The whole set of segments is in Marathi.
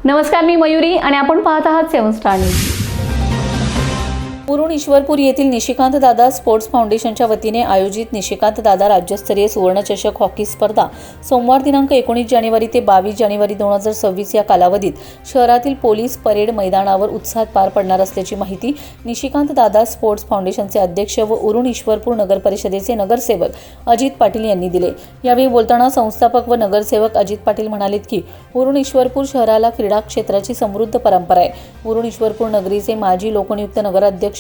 नमस्कार, मी मयुरी आणि आपण पाहत आहात 7 स्टार न्यूज। उरण ईश्वरपूर येथील निशिकांत दादा स्पोर्ट्स फाउंडेशनच्या वतीने आयोजित निशिकांत दादा राज्यस्तरीय सुवर्णचषक हॉकी स्पर्धा सोमवार दिनांक 19 जानेवारी ते 22 जानेवारी 2026 या कालावधीत शहरातील पोलीस परेड मैदानावर उत्साहात पार पडणार असल्याची माहिती निशिकांत दादा स्पोर्ट्स फाउंडेशनचे अध्यक्ष व उरण ईश्वरपूर नगर परिषदेचे नगरसेवक अजित पाटील यांनी दिले। यावेळी बोलताना संस्थापक व नगरसेवक अजित पाटील म्हणाले की उरण ईश्वरपूर शहराला क्रीडा क्षेत्राची समृद्ध परंपरा आहे। उरण ईश्वरपूर नगरीचे माजी लोकनियुक्त नगराध्यक्ष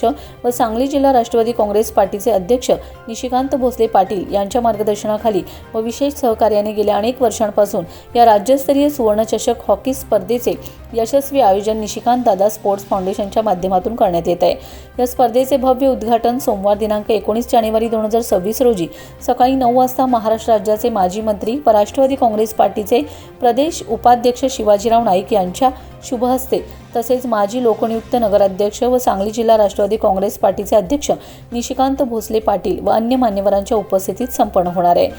व सांगली जिल्हा राष्ट्रवादी काँग्रेस पार्टीचे अध्यक्ष निशिकांत भोसले पाटील यांच्या मार्गदर्शनाखाली व विशेष सहकार्याने गेल्या अनेक वर्षांपासून या राज्यस्तरीय सुवर्णचषक हॉकी स्पर्धेचे यशस्वी आयोजन निशिकांत दादा स्पोर्ट्स फाउंडेशनच्या माध्यमातून करण्यात येत आहे। या स्पर्धेचे भव्य उद्घाटन सोमवार दिनांक 19 जानेवारी 2026 रोजी सकाळी 9 वाजता महाराष्ट्र राज्याचे माजी मंत्री व राष्ट्रवादी काँग्रेस पार्टीचे प्रदेश उपाध्यक्ष शिवाजीराव नाईक यांच्या शुभ हस्ते तसेच माजी लोकनियुक्त नगराध्यक्ष व सांगली जिल्हा राष्ट्रवादी काँग्रेस पार्टीचे अध्यक्ष निशिकांत भोसले पाटील व अन्य मान्यवरांच्या उपस्थितीत संपन्न होणार आहे।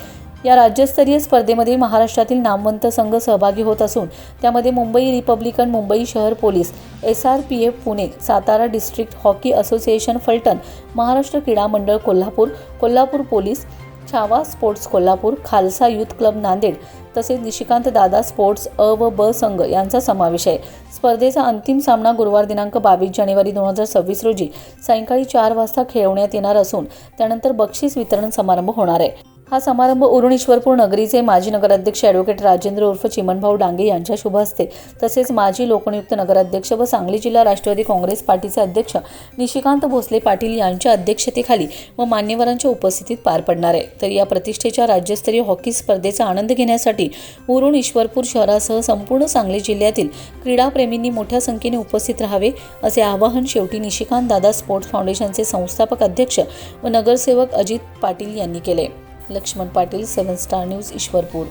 या राज्यस्तरीय स्पर्धेमध्ये महाराष्ट्रातील नामवंत संघ सहभागी होत असून त्यामध्ये मुंबई रिपब्लिकन, मुंबई शहर police, SRPF Pune, Satara district hockey association Phaltan, Maharashtra Krida Mandal Kolhapur, Kolhapur police, Chhava sports Kolhapur, Khalsa youth club Nanded तसेच निशिकांत दादा स्पोर्ट्स अ व ब संघ यांचा समावेश आहे। स्पर्धेचा अंतिम सामना गुरुवार दिनांक 22 जानेवारी 2026 रोजी सायंकाळी 4 वाजता खेळवण्यात येणार असून त्यानंतर बक्षीस वितरण समारंभ होणार आहे। हा समारंभ उरण ईश्वरपूर नगरीचे माजी नगराध्यक्ष ॲडव्होकेट राजेंद्र उर्फ चिमणभाऊ डांगे यांच्या शुभ हस्ते तसेच माजी लोकनियुक्त नगराध्यक्ष व सांगली जिल्हा राष्ट्रवादी काँग्रेस पार्टीचे अध्यक्ष निशिकांत भोसले पाटील यांच्या अध्यक्षतेखाली व मान्यवरांच्या उपस्थितीत पार पडणार आहे। तर या प्रतिष्ठेच्या राज्यस्तरीय हॉकी स्पर्धेचा आनंद घेण्यासाठी उरण ईश्वरपूर शहरासह संपूर्ण सांगली जिल्ह्यातील क्रीडाप्रेमींनी मोठ्या संख्येने उपस्थित राहावे असे आवाहन शेवटी निशिकांत दादा स्पोर्ट्स फाउंडेशनचे संस्थापक अध्यक्ष व नगरसेवक अजित पाटील यांनी केले। Laxman Patil, 7 star news, Ishwarpur.